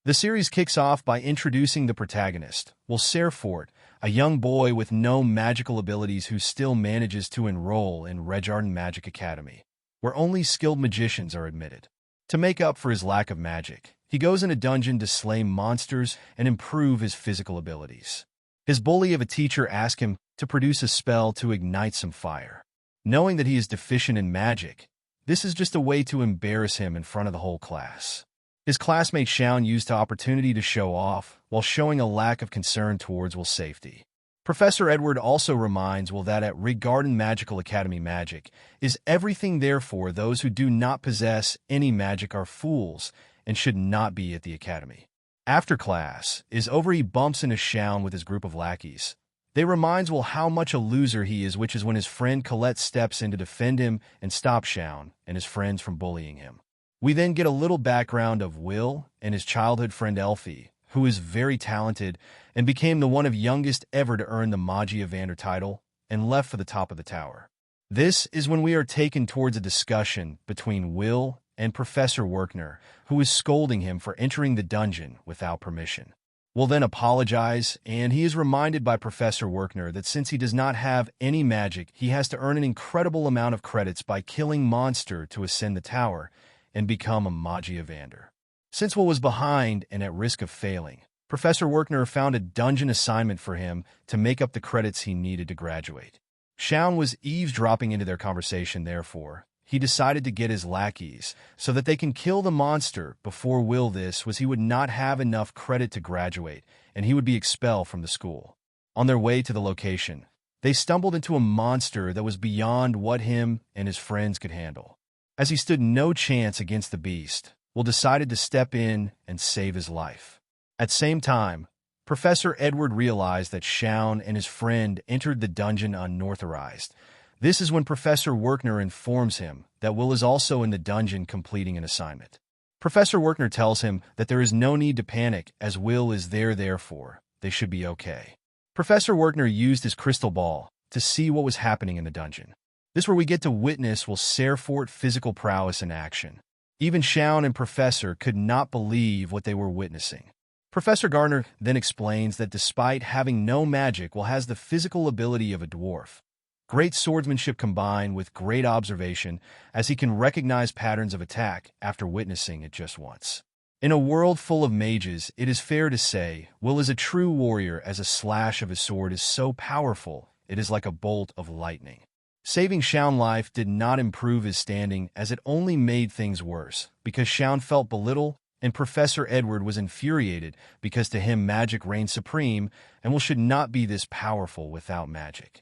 The series kicks off by introducing the protagonist, Will Serfort, a young boy with no magical abilities who still manages to enroll in Regarden Magic Academy, where only skilled magicians are admitted. To make up for his lack of magic, he goes in a dungeon to slay monsters and improve his physical abilities. His bully of a teacher asks him to produce a spell to ignite some fire. Knowing that he is deficient in magic, this is just a way to embarrass him in front of the whole class. His classmate Shaun used the opportunity to show off, while showing a lack of concern towards Will's safety. Professor Edward also reminds Will that at Regarden Magical Academy magic is everything, therefore those who do not possess any magic are fools and should not be at the academy. After class is over, he bumps into Shaun with his group of lackeys. They reminds Will how much a loser he is, which is when his friend Colette steps in to defend him and stop Shaun and his friends from bullying him. We then get a little background of Will and his childhood friend Elfie, who is very talented and became the one of youngest ever to earn the Magia Vander title and left for the top of the tower. This is when we are taken towards a discussion between Will and Professor Werkner, who is scolding him for entering the dungeon without permission. Will then apologize, and he is reminded by Professor Werkner that since he does not have any magic, he has to earn an incredible amount of credits by killing monster to ascend the tower and become a Magia Vander. Since Will was behind and at risk of failing, Professor Werkner found a dungeon assignment for him to make up the credits he needed to graduate. Shaun was eavesdropping into their conversation, therefore he decided to get his lackeys so that they can kill the monster before Will. This was he would not have enough credit to graduate, and he would be expelled from the school. On their way to the location, they stumbled into a monster that was beyond what him and his friends could handle. As he stood no chance against the beast, Will decided to step in and save his life. At the same time, Professor Edward realized that Shaun and his friend entered the dungeon unauthorized. This is when Professor Werkner informs him that Will is also in the dungeon completing an assignment. Professor Werkner tells him that there is no need to panic as Will is there, therefore they should be okay. Professor Werkner used his crystal ball to see what was happening in the dungeon. This is where we get to witness Will Serfort's physical prowess in action. Even Shaun and Professor could not believe what they were witnessing. Professor Gardner then explains that despite having no magic, Will has the physical ability of a dwarf. Great swordsmanship combined with great observation, as he can recognize patterns of attack after witnessing it just once. In a world full of mages, it is fair to say Will is a true warrior, as a slash of his sword is so powerful it is like a bolt of lightning. Saving Shaun's life did not improve his standing, as it only made things worse, because Shaun felt belittled and Professor Edward was infuriated because to him magic reigns supreme and Will should not be this powerful without magic.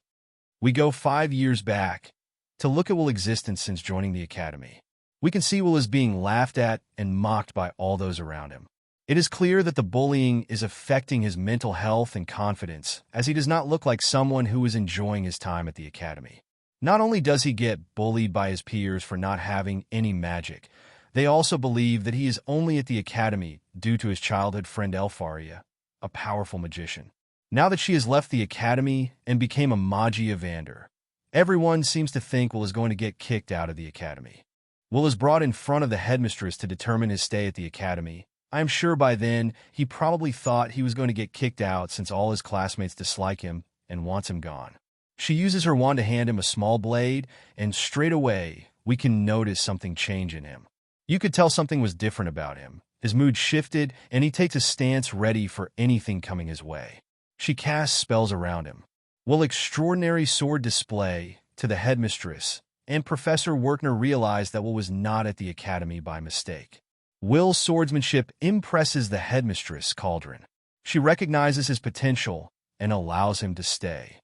We go 5 years back to look at Will's existence since joining the academy. We can see Will is being laughed at and mocked by all those around him. It is clear that the bullying is affecting his mental health and confidence, as he does not look like someone who is enjoying his time at the academy. Not only does he get bullied by his peers for not having any magic, they also believe that he is only at the academy due to his childhood friend Elfaria, a powerful magician. Now that she has left the academy and became a Magia Vander, everyone seems to think Will is going to get kicked out of the academy. Will is brought in front of the headmistress to determine his stay at the academy. I am sure by then he probably thought he was going to get kicked out since all his classmates dislike him and wants him gone. She uses her wand to hand him a small blade, and straight away we can notice something change in him. You could tell something was different about him. His mood shifted, and he takes a stance ready for anything coming his way. She casts spells around him. Will extraordinary sword display to the headmistress, and Professor Werkner realized that Will was not at the academy by mistake. Will's swordsmanship impresses the headmistress, Cauldron. She recognizes his potential and allows him to stay.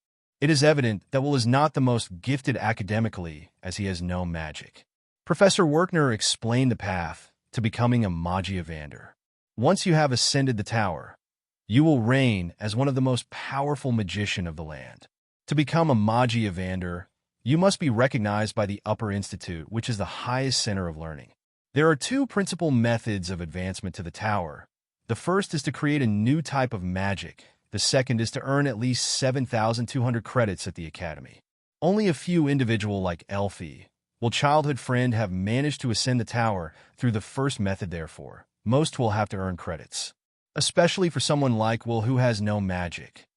It is evident that Will is not the most gifted academically, as he has no magic. Professor Werkner explained the path to becoming a Magia Vander. Once you have ascended the tower, you will reign as one of the most powerful magicians of the land. To become a Magia Vander, you must be recognized by the Upper Institute, which is the highest center of learning. There are 2 principal methods of advancement to the tower. The first is to create a new type of magic. The second is to earn at least 7,200 credits at the academy. Only a few individuals like Elfie, Will's childhood friend, have managed to ascend the tower through the first method, therefore most will have to earn credits, especially for someone like Will who has no magic.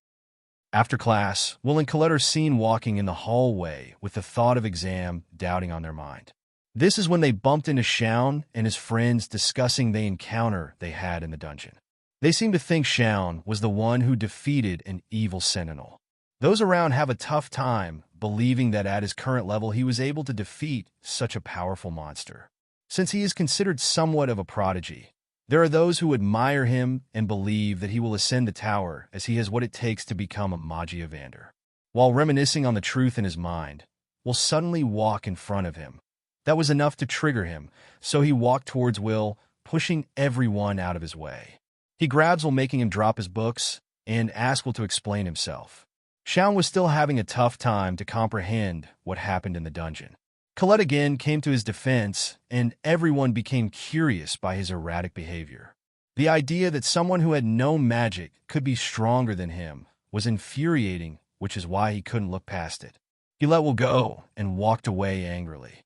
After class, Will and Colette are seen walking in the hallway with the thought of exam doubting on their mind. This is when they bumped into Shaun and his friends discussing the encounter they had in the dungeon. They seem to think Shaun was the one who defeated an evil sentinel. Those around have a tough time believing that at his current level he was able to defeat such a powerful monster. Since he is considered somewhat of a prodigy, there are those who admire him and believe that he will ascend the tower as he has what it takes to become a Magiavander. While reminiscing on the truth in his mind, Will suddenly walk in front of him. That was enough to trigger him, so he walked towards Will, pushing everyone out of his way. He grabs Will, making him drop his books, and asks Will to explain himself. Shaun was still having a tough time to comprehend what happened in the dungeon. Colette again came to his defense, and everyone became curious by his erratic behavior. The idea that someone who had no magic could be stronger than him was infuriating, which is why he couldn't look past it. He let Will go and walked away angrily.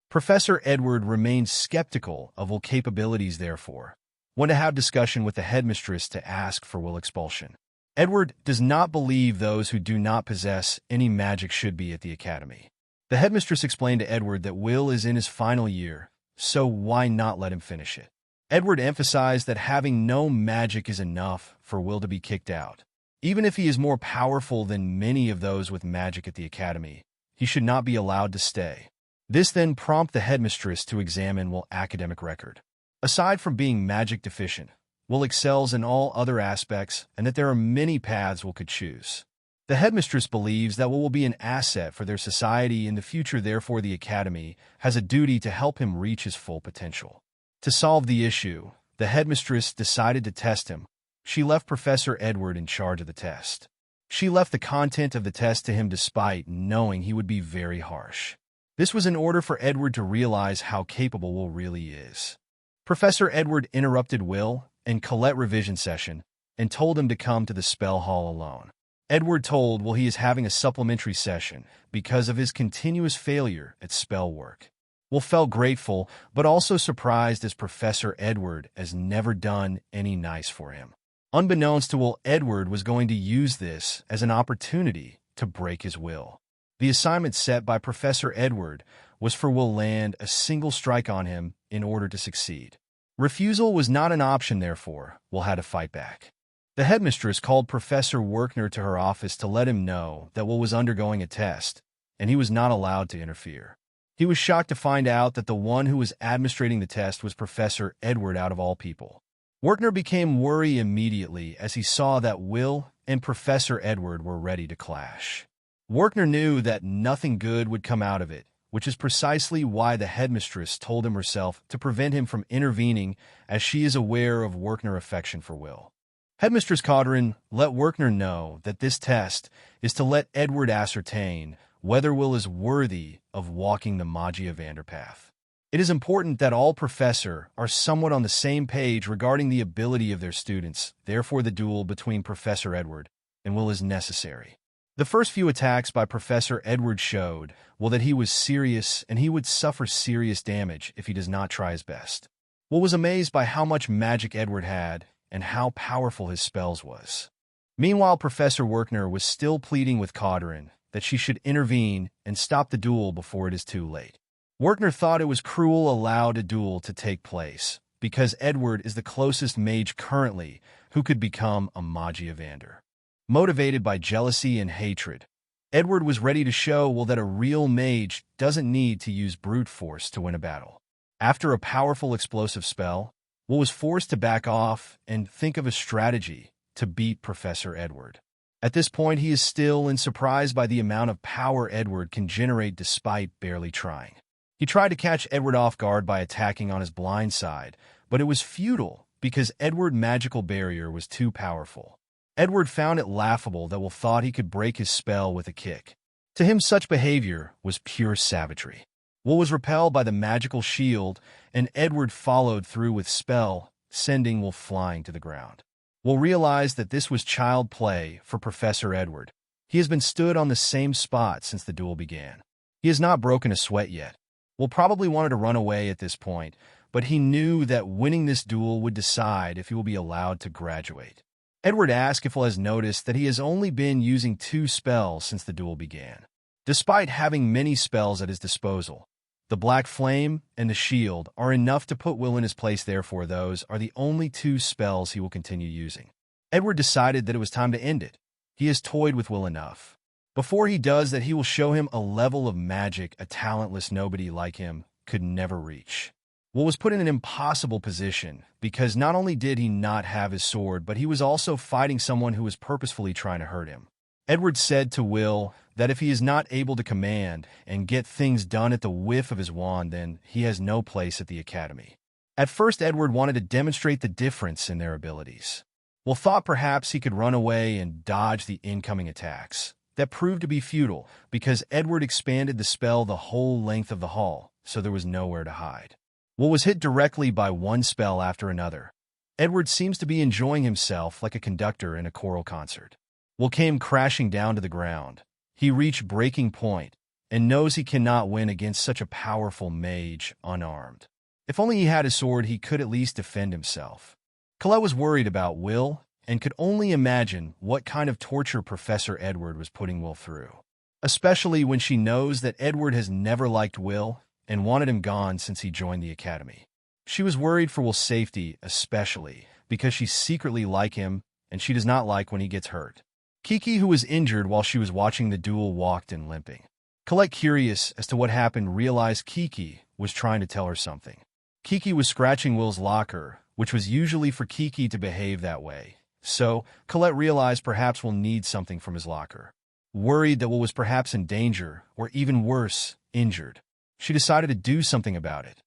Professor Edward remained skeptical of Will's capabilities, therefore went to have discussion with the headmistress to ask for Will's expulsion. Edward does not believe those who do not possess any magic should be at the academy. The headmistress explained to Edward that Will is in his final year, so why not let him finish it? Edward emphasized that having no magic is enough for Will to be kicked out. Even if he is more powerful than many of those with magic at the academy, he should not be allowed to stay. This then prompted the headmistress to examine Will's academic record. Aside from being magic deficient, Will excels in all other aspects and that there are many paths Will could choose. The headmistress believes that Will be an asset for their society in the future, therefore the academy has a duty to help him reach his full potential. To solve the issue, the headmistress decided to test him. She left Professor Edward in charge of the test. She left the content of the test to him despite knowing he would be very harsh. This was in order for Edward to realize how capable Will really is. Professor Edward interrupted Will and Colette revision session and told him to come to the spell hall alone. Edward told Will he is having a supplementary session because of his continuous failure at spell work. Will felt grateful but also surprised as Professor Edward has never done any nice for him. Unbeknownst to Will, Edward was going to use this as an opportunity to break his will. The assignment set by Professor Edward was for Will land a single strike on him in order to succeed. Refusal was not an option, therefore Will had to fight back. The headmistress called Professor Werkner to her office to let him know that Will was undergoing a test, and he was not allowed to interfere. He was shocked to find out that the one who was administrating the test was Professor Edward out of all people. Werkner became worried immediately as he saw that Will and Professor Edward were ready to clash. Werkner knew that nothing good would come out of it, which is precisely why the headmistress told him herself to prevent him from intervening, as she is aware of Werkner's affection for Will. Headmistress Caudron let Werkner know that this test is to let Edward ascertain whether Will is worthy of walking the Magiavander path. It is important that all professors are somewhat on the same page regarding the ability of their students, therefore the duel between Professor Edward and Will is necessary. The first few attacks by Professor Edward showed Will that he was serious and he would suffer serious damage if he does not try his best. Will was amazed by how much magic Edward had and how powerful his spells was. Meanwhile, Professor Werkner was still pleading with Caudron that she should intervene and stop the duel before it is too late. Werkner thought it was cruel allowed a duel to take place because Edward is the closest mage currently who could become a Magiavander. Motivated by jealousy and hatred, Edward was ready to show Will that a real mage doesn't need to use brute force to win a battle. After a powerful explosive spell, Will was forced to back off and think of a strategy to beat Professor Edward. At this point, he is still surprised by the amount of power Edward can generate despite barely trying. He tried to catch Edward off guard by attacking on his blind side, but it was futile because Edward's magical barrier was too powerful. Edward found it laughable that Will thought he could break his spell with a kick. To him, such behavior was pure savagery. Will was repelled by the magical shield, and Edward followed through with spell, sending Will flying to the ground. Will realized that this was child play for Professor Edward. He has been stood on the same spot since the duel began. He has not broken a sweat yet. Will probably wanted to run away at this point, but he knew that winning this duel would decide if he will be allowed to graduate. Edward asks if Will has noticed that he has only been using 2 spells since the duel began. Despite having many spells at his disposal, the Black Flame and the Shield are enough to put Will in his place, therefore those are the only 2 spells he will continue using. Edward decided that it was time to end it. He has toyed with Will enough. Before he does that, he will show him a level of magic a talentless nobody like him could never reach. Will was put in an impossible position because not only did he not have his sword, but he was also fighting someone who was purposefully trying to hurt him. Edward said to Will that if he is not able to command and get things done at the whiff of his wand, then he has no place at the academy. At first, Edward wanted to demonstrate the difference in their abilities. Will thought perhaps he could run away and dodge the incoming attacks. That proved to be futile because Edward expanded the spell the whole length of the hall, so there was nowhere to hide. Will was hit directly by one spell after another. Edward seems to be enjoying himself like a conductor in a choral concert. Will came crashing down to the ground. He reached breaking point and knows he cannot win against such a powerful mage unarmed. If only he had a sword, he could at least defend himself. Colette was worried about Will and could only imagine what kind of torture Professor Edward was putting Will through, especially when she knows that Edward has never liked Will and wanted him gone since he joined the academy. She was worried for Will's safety, especially because she secretly likes him and she does not like when he gets hurt. Kiki, who was injured while she was watching the duel, walked in limping. Colette, curious as to what happened, realized Kiki was trying to tell her something. Kiki was scratching Will's locker, which was usually for Kiki to behave that way. So, Colette realized perhaps Will needs something from his locker. Worried that Will was perhaps in danger, or even worse, injured, she decided to do something about it.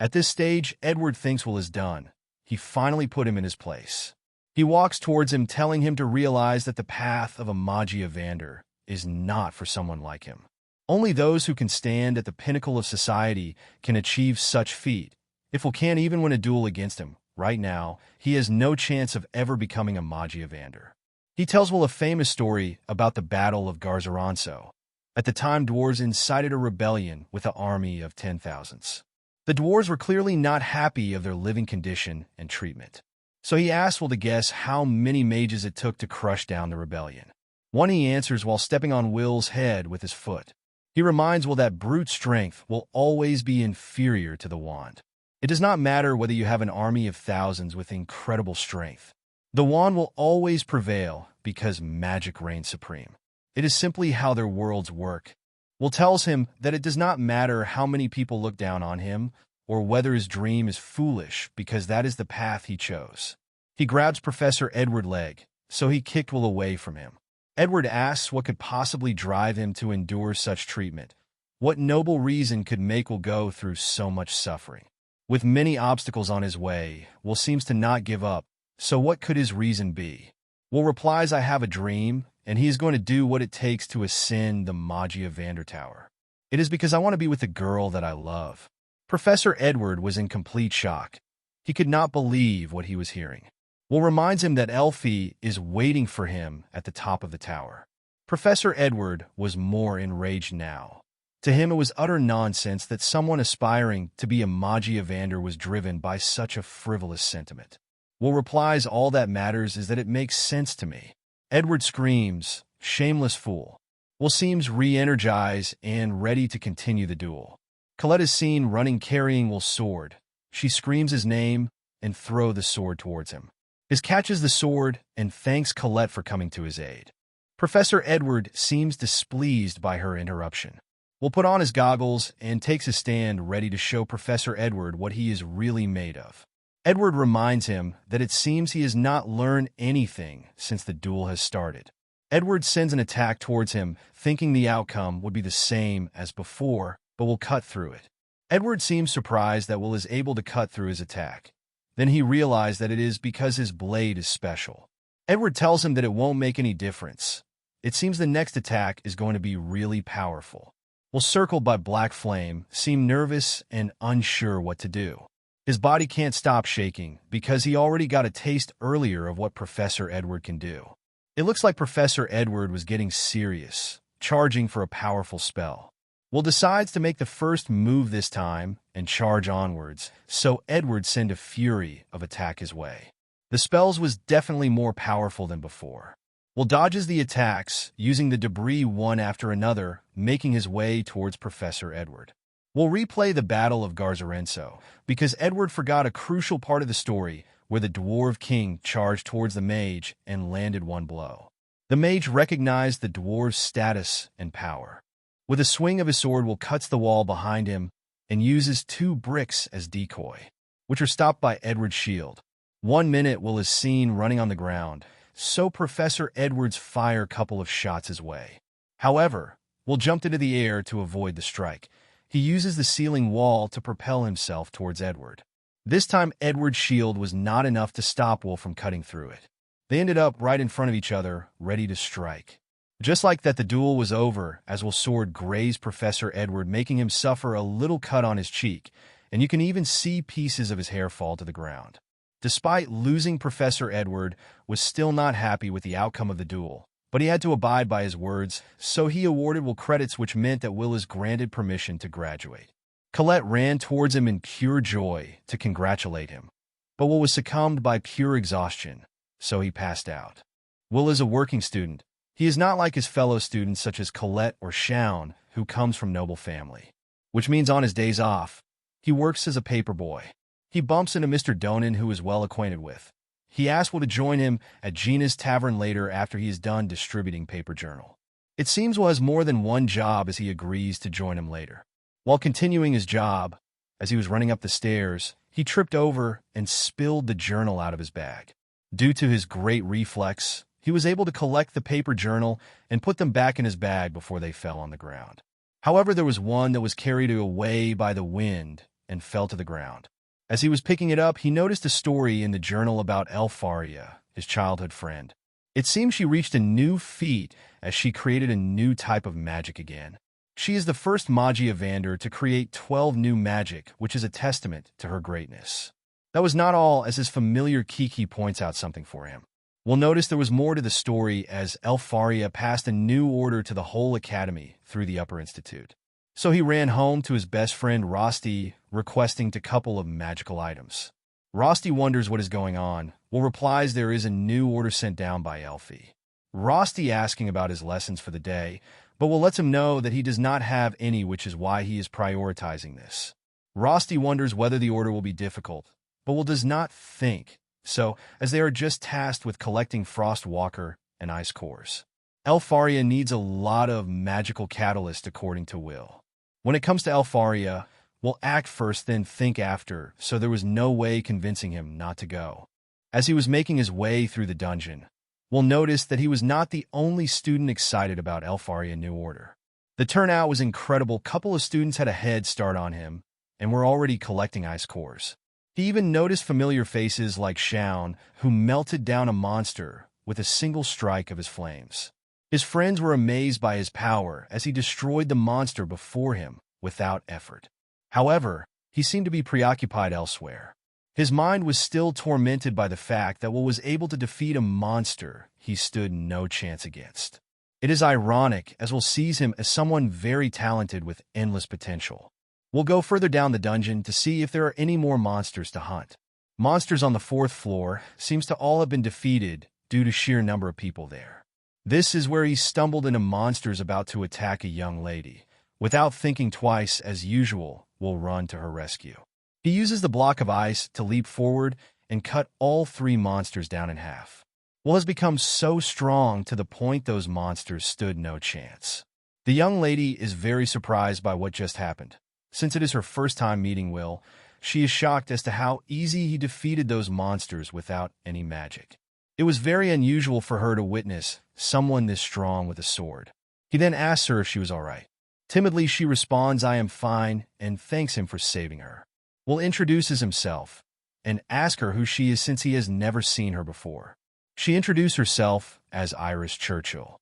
At this stage, Edward thinks Will is done. He finally put him in his place. He walks towards him, telling him to realize that the path of a Magia Vander is not for someone like him. Only those who can stand at the pinnacle of society can achieve such feat. If Will can't even win a duel against him, right now, he has no chance of ever becoming a Magia Vander. He tells Will a famous story about the Battle of Garzaranso. At the time, dwarves incited a rebellion with an army of 10,000s. The dwarves were clearly not happy of their living condition and treatment. So he asked Will to guess how many mages it took to crush down the rebellion. One he answers while stepping on Will's head with his foot. He reminds Will that brute strength will always be inferior to the wand. It does not matter whether you have an army of thousands with incredible strength. The wand will always prevail because magic reigns supreme. It is simply how their worlds work. Will tells him that it does not matter how many people look down on him or whether his dream is foolish because that is the path he chose. He grabs Professor Edward's leg, so he kicked Will away from him. Edward asks what could possibly drive him to endure such treatment. What noble reason could make Will go through so much suffering? With many obstacles on his way, Will seems to not give up, so what could his reason be? Will replies, I have a dream, and he is going to do what it takes to ascend the Magia Vander Tower. It is because I want to be with the girl that I love. Professor Edward was in complete shock. He could not believe what he was hearing. Will reminds him that Elfie is waiting for him at the top of the tower. Professor Edward was more enraged now. To him, it was utter nonsense that someone aspiring to be a Magia Vander was driven by such a frivolous sentiment. Will replies, all that matters is that it makes sense to me. Edward screams, shameless fool. Will seems re-energized and ready to continue the duel. Colette is seen running carrying Will's sword. She screams his name and throws the sword towards him. He catches the sword and thanks Colette for coming to his aid. Professor Edward seems displeased by her interruption. Will put on his goggles and takes his stand ready to show Professor Edward what he is really made of. Edward reminds him that it seems he has not learned anything since the duel has started. Edward sends an attack towards him, thinking the outcome would be the same as before, but will cut through it. Edward seems surprised that Will is able to cut through his attack. Then he realizes that it is because his blade is special. Edward tells him that it won't make any difference. It seems the next attack is going to be really powerful. Will, circled by black flame, seem nervous and unsure what to do. His body can't stop shaking because he already got a taste earlier of what Professor Edward can do. It looks like Professor Edward was getting serious, charging for a powerful spell. Will decides to make the first move this time and charge onwards, so Edward sent a fury of attack his way. The spells was definitely more powerful than before. Will dodges the attacks, using the debris one after another, making his way towards Professor Edward. We'll replay the Battle of Garzarenso, because Edward forgot a crucial part of the story where the Dwarf King charged towards the mage and landed one blow. The mage recognized the dwarf's status and power. With a swing of his sword, Will cuts the wall behind him and uses 2 bricks as decoy, which are stopped by Edward's shield. 1 minute, Will is seen running on the ground, so Professor Edwards fire a couple of shots his way. However, Will jumped into the air to avoid the strike. He uses the ceiling wall to propel himself towards Edward. This time, Edward's shield was not enough to stop Will from cutting through it. They ended up right in front of each other, ready to strike. Just like that, the duel was over as Will's sword grazed Professor Edward, making him suffer a little cut on his cheek, and you can even see pieces of his hair fall to the ground. Despite losing, Professor Edward was still not happy with the outcome of the duel, but he had to abide by his words, so he awarded Will credits, which meant that Will is granted permission to graduate. Colette ran towards him in pure joy to congratulate him, but Will was succumbed by pure exhaustion, so he passed out. Will is a working student. He is not like his fellow students such as Colette or Shaun, who comes from noble family, which means on his days off, he works as a paper boy. He bumps into Mr. Donan, who is well acquainted with. He asks Will to join him at Gina's tavern later after he is done distributing paper journal. It seems Will has more than one job as he agrees to join him later. While continuing his job, as he was running up the stairs, he tripped over and spilled the journal out of his bag. Due to his great reflex, he was able to collect the paper journal and put them back in his bag before they fell on the ground. However, there was one that was carried away by the wind and fell to the ground. As he was picking it up, he noticed a story in the journal about Elfaria, his childhood friend. It seems she reached a new feat as she created a new type of magic again. She is the first Magi Evander to create 12 new magic, which is a testament to her greatness. That was not all, as his familiar Kiki points out something for him. We'll notice there was more to the story as Elfaria passed a new order to the whole academy through the Upper Institute. So he ran home to his best friend Rosti, requesting a couple of magical items. Rosti wonders what is going on. Will replies there is a new order sent down by Elfie. Rosti asking about his lessons for the day, but Will lets him know that he does not have any, which is why he is prioritizing this. Rosti wonders whether the order will be difficult, but Will does not think so, as they are just tasked with collecting Frost Walker and Ice Cores. Elfaria needs a lot of magical catalyst according to Will. When it comes to Elfaria, Will act first then think after, so there was no way convincing him not to go. As he was making his way through the dungeon, Will noticed that he was not the only student excited about Elfaria New Order. The turnout was incredible. Couple of students had a head start on him and were already collecting ice cores. He even noticed familiar faces like Shaun, who melted down a monster with a single strike of his flames. His friends were amazed by his power as he destroyed the monster before him without effort. However, he seemed to be preoccupied elsewhere. His mind was still tormented by the fact that Will was able to defeat a monster he stood no chance against. It is ironic, as Will sees him as someone very talented with endless potential. We'll go further down the dungeon to see if there are any more monsters to hunt. Monsters on the 4th floor seems to all have been defeated due to sheer number of people there. This is where he stumbled into monsters about to attack a young lady. Without thinking twice, as usual, Will run to her rescue. He uses the block of ice to leap forward and cut all 3 monsters down in half. Will has become so strong to the point those monsters stood no chance. The young lady is very surprised by what just happened. Since it is her first time meeting Will, she is shocked as to how easy he defeated those monsters without any magic. It was very unusual for her to witness someone this strong with a sword. He then asks her if she was all right. Timidly, she responds, "I am fine," and thanks him for saving her. Will introduces himself and asks her who she is since he has never seen her before. She introduced herself as Iris Churchill.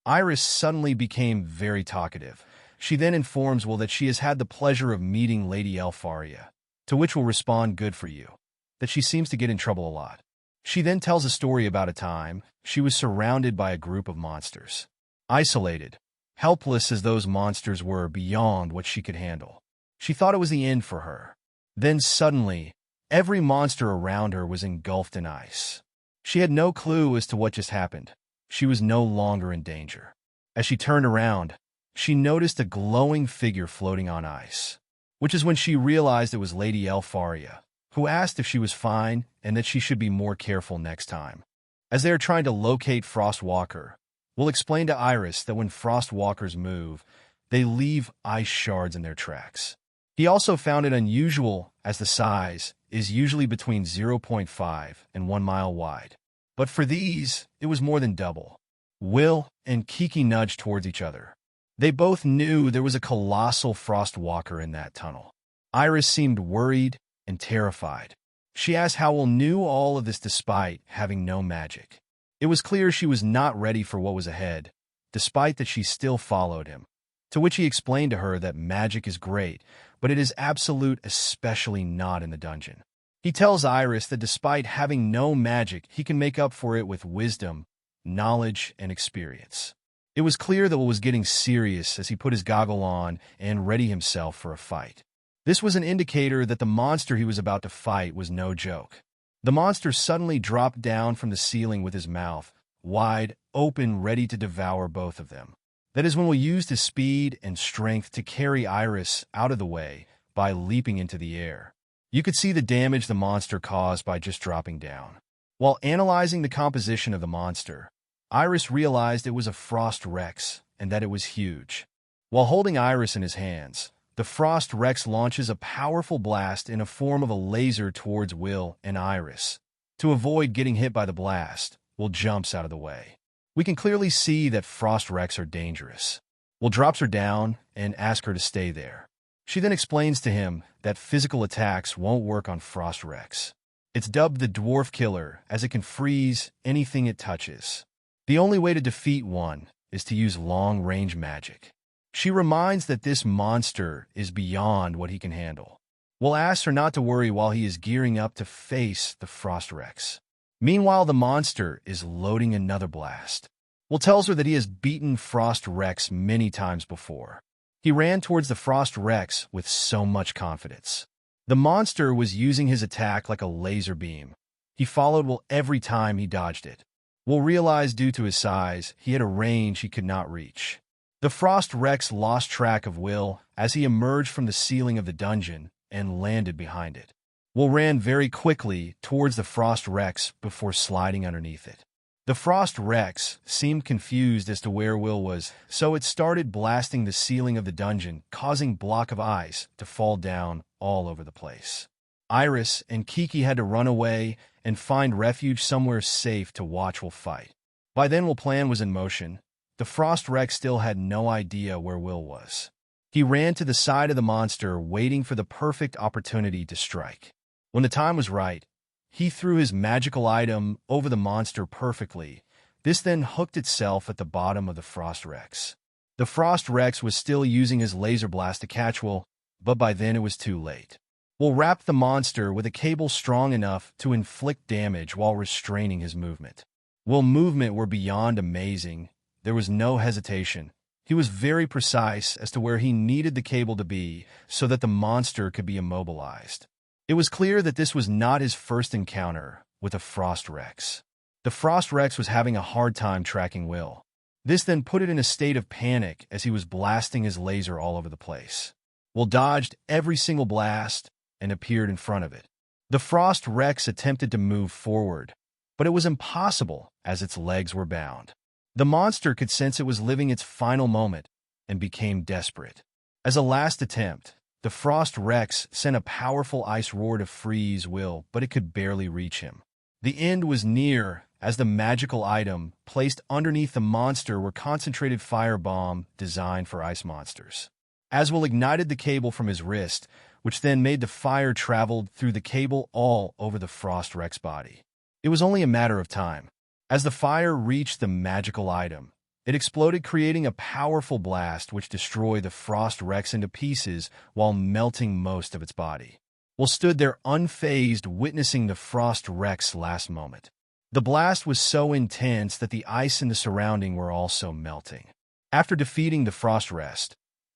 Iris suddenly became very talkative. She then informs Will that she has had the pleasure of meeting Lady Elfaria, to which Will respond, "Good for you," that she seems to get in trouble a lot. She then tells a story about a time she was surrounded by a group of monsters. Isolated, helpless as those monsters were beyond what she could handle. She thought it was the end for her. Then suddenly, every monster around her was engulfed in ice. She had no clue as to what just happened. She was no longer in danger. As she turned around, she noticed a glowing figure floating on ice, which is when she realized it was Lady Elfaria, who asked if she was fine and that she should be more careful next time. As they are trying to locate Frostwalker, we'll explain to Iris that when Frostwalkers move, they leave ice shards in their tracks. He also found it unusual as the size is usually between 0.5 and 1 mile wide. But for these, it was more than double. Will and Kiki nudged towards each other. They both knew there was a colossal Frostwalker in that tunnel. Iris seemed worried and terrified. She asked how Will knew all of this despite having no magic. It was clear she was not ready for what was ahead, despite that she still followed him. To which he explained to her that magic is great, but it is absolute, especially not in the dungeon. He tells Iris that despite having no magic, he can make up for it with wisdom, knowledge, and experience. It was clear that Will was getting serious as he put his goggle on and ready himself for a fight. This was an indicator that the monster he was about to fight was no joke. The monster suddenly dropped down from the ceiling with his mouth wide open, ready to devour both of them. That is when Will used his speed and strength to carry Iris out of the way by leaping into the air. You could see the damage the monster caused by just dropping down. While analyzing the composition of the monster, Iris realized it was a Frost Rex and that it was huge. While holding Iris in his hands, the Frost Rex launches a powerful blast in a form of a laser towards Will and Iris. To avoid getting hit by the blast, Will jumps out of the way. We can clearly see that Frost Rex are dangerous. Will drops her down and asks her to stay there. She then explains to him that physical attacks won't work on Frost Rex. It's dubbed the Dwarf Killer as it can freeze anything it touches. The only way to defeat one is to use long-range magic. She reminds that this monster is beyond what he can handle. Will asks her not to worry while he is gearing up to face the Frost Rex. Meanwhile, the monster is loading another blast. Will tells her that he has beaten Frost Rex many times before. He ran towards the Frost Rex with so much confidence. The monster was using his attack like a laser beam. He followed Will every time he dodged it. Will realized due to his size, he had a range he could not reach. The Frost Rex lost track of Will as he emerged from the ceiling of the dungeon and landed behind it. Will ran very quickly towards the Frost Rex before sliding underneath it. The Frost Rex seemed confused as to where Will was, so it started blasting the ceiling of the dungeon, causing block of ice to fall down all over the place. Iris and Kiki had to run away and find refuge somewhere safe to watch Will fight. By then, Will's plan was in motion. The Frost Rex still had no idea where Will was. He ran to the side of the monster, waiting for the perfect opportunity to strike. When the time was right, he threw his magical item over the monster perfectly. This then hooked itself at the bottom of the Frost Rex. The Frost Rex was still using his laser blast to catch Will, but by then it was too late. Will wrapped the monster with a cable strong enough to inflict damage while restraining his movement. Will's movement were beyond amazing. There was no hesitation. He was very precise as to where he needed the cable to be so that the monster could be immobilized. It was clear that this was not his first encounter with a Frost Rex. The Frost Rex was having a hard time tracking Will. This then put it in a state of panic as he was blasting his laser all over the place. Will dodged every single blast and appeared in front of it. The Frost Rex attempted to move forward, but it was impossible as its legs were bound. The monster could sense it was living its final moment and became desperate. As a last attempt, the Frost Rex sent a powerful ice roar to freeze Will, but it could barely reach him. The end was near as the magical item placed underneath the monster were concentrated fire bomb designed for ice monsters. As Will ignited the cable from his wrist, which then made the fire traveled through the cable all over the Frost Rex body. It was only a matter of time. As the fire reached the magical item, it exploded, creating a powerful blast which destroyed the Frost Rex into pieces while melting most of its body. Will stood there unfazed, witnessing the Frost Rex's last moment. The blast was so intense that the ice in the surrounding were also melting. After defeating the Frost Rex,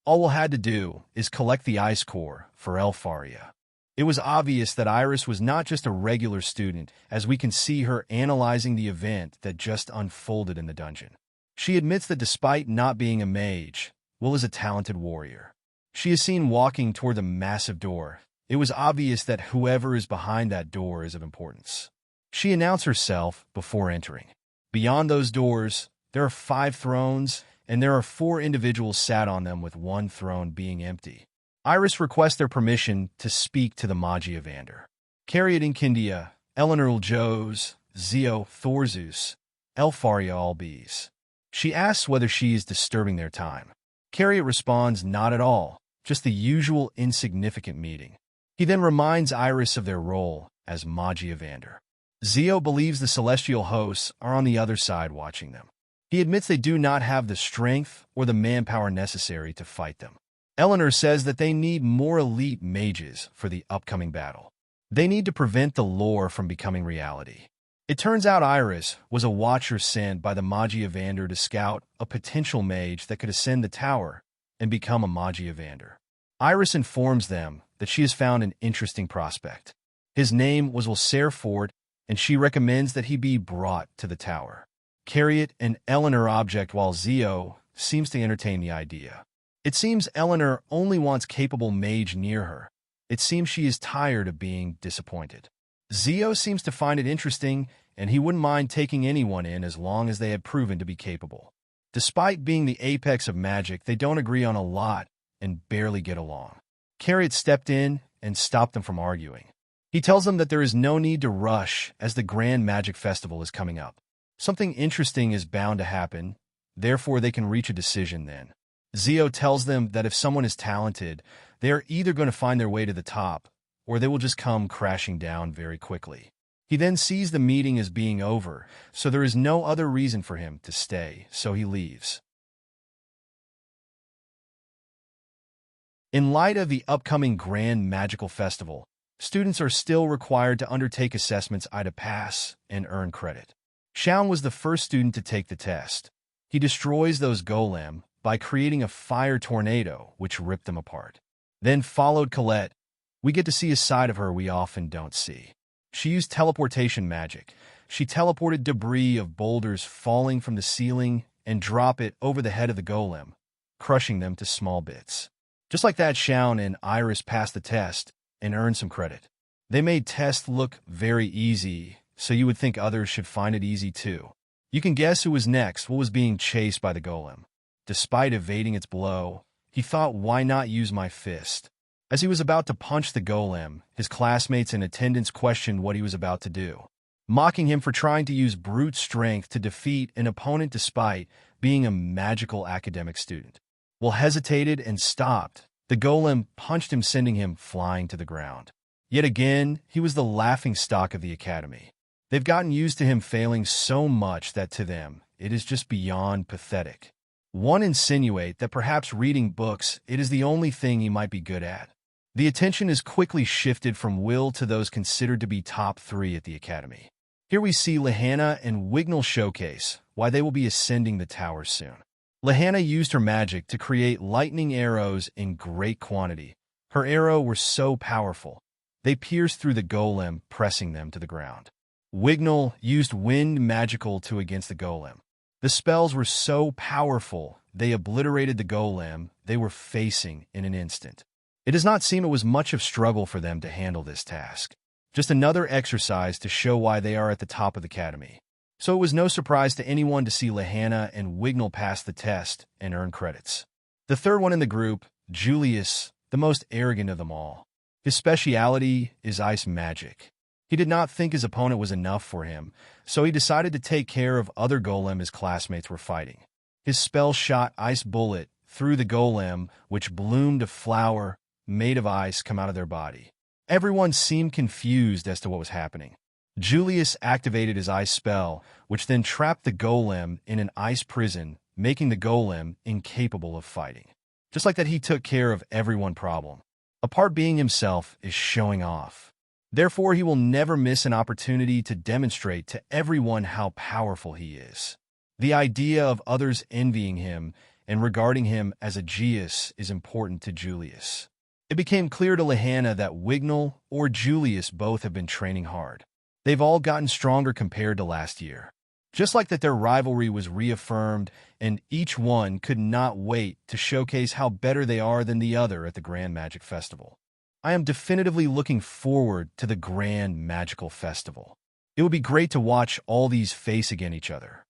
All we'll had to do is collect the ice core for Elfaria. It was obvious that Iris was not just a regular student, as we can see her analyzing the event that just unfolded in the dungeon. She admits that despite not being a mage, Will is a talented warrior. She is seen walking toward the massive door. It was obvious that whoever is behind that door is of importance. She announced herself before entering. Beyond those doors, there are 5 thrones, and there are 4 individuals sat on them with 1 throne being empty. Iris requests their permission to speak to the Magi Evander. Cariot Inkindia, Eleanor Uljos, Zio Thorzus, Elfaria Albes. She asks whether she is disturbing their time. Cariot responds not at all, just the usual insignificant meeting. He then reminds Iris of their role as Magi Evander. Zio believes the celestial hosts are on the other side watching them. He admits they do not have the strength or the manpower necessary to fight them. Eleanor says that they need more elite mages for the upcoming battle. They need to prevent the lore from becoming reality. It turns out Iris was a watcher sent by the Magi Evander to scout a potential mage that could ascend the tower and become a Magi Evander. Iris informs them that she has found an interesting prospect. His name was Wilserfort, and she recommends that he be brought to the tower. Cariot and Eleanor object while Zio seems to entertain the idea. It seems Eleanor only wants capable mage near her. It seems she is tired of being disappointed. Zio seems to find it interesting, and he wouldn't mind taking anyone in as long as they had proven to be capable. Despite being the apex of magic, they don't agree on a lot and barely get along. Cariot stepped in and stopped them from arguing. He tells them that there is no need to rush as the Grand Magic Festival is coming up. Something interesting is bound to happen, therefore they can reach a decision then. Zio tells them that if someone is talented, they are either going to find their way to the top, or they will just come crashing down very quickly. He then sees the meeting as being over, so there is no other reason for him to stay, so he leaves. In light of the upcoming Grand Magical Festival, students are still required to undertake assessments to pass and earn credit. Shaun was the first student to take the test. He destroys those golem by creating a fire tornado, which ripped them apart. Then followed Colette. We get to see a side of her we often don't see. She used teleportation magic. She teleported debris of boulders falling from the ceiling and drop it over the head of the golem, crushing them to small bits. Just like that, Shaun and Iris passed the test and earned some credit. They made tests look very easy, so you would think others should find it easy too. You can guess who was next. Will was being chased by the golem. Despite evading its blow, he thought, why not use my fist? As he was about to punch the golem, his classmates in attendance questioned what he was about to do, mocking him for trying to use brute strength to defeat an opponent despite being a magical academic student. Will hesitated and stopped. The golem punched him, sending him flying to the ground. Yet again, he was the laughingstock of the academy. They've gotten used to him failing so much that to them, it is just beyond pathetic. One insinuate that perhaps reading books, it is the only thing he might be good at. The attention is quickly shifted from Will to those considered to be top 3 at the academy. Here we see Lehana and Wignall showcase why they will be ascending the tower soon. Lehana used her magic to create lightning arrows in great quantity. Her arrows were so powerful, they pierced through the golem, pressing them to the ground. Wignall used wind magical to against the golem. The spells were so powerful, they obliterated the golem they were facing in an instant. It does not seem it was much of struggle for them to handle this task. Just another exercise to show why they are at the top of the academy. So it was no surprise to anyone to see Lehana and Wignall pass the test and earn credits. The third one in the group, Julius, the most arrogant of them all. His speciality is ice magic. He did not think his opponent was enough for him, so he decided to take care of other golem his classmates were fighting. His spell shot ice bullet through the golem, which bloomed a flower made of ice come out of their body. Everyone seemed confused as to what was happening. Julius activated his ice spell, which then trapped the golem in an ice prison, making the golem incapable of fighting. Just like that, he took care of everyone's problem. A part being himself is showing off. Therefore, he will never miss an opportunity to demonstrate to everyone how powerful he is. The idea of others envying him and regarding him as a Geus is important to Julius. It became clear to Lahanna that Wignall or Julius both have been training hard. They've all gotten stronger compared to last year. Just like that, their rivalry was reaffirmed, and each one could not wait to showcase how better they are than the other at the Grand Magic Festival. I am definitively looking forward to the Grand Magical Festival. It would be great to watch all these face against each other.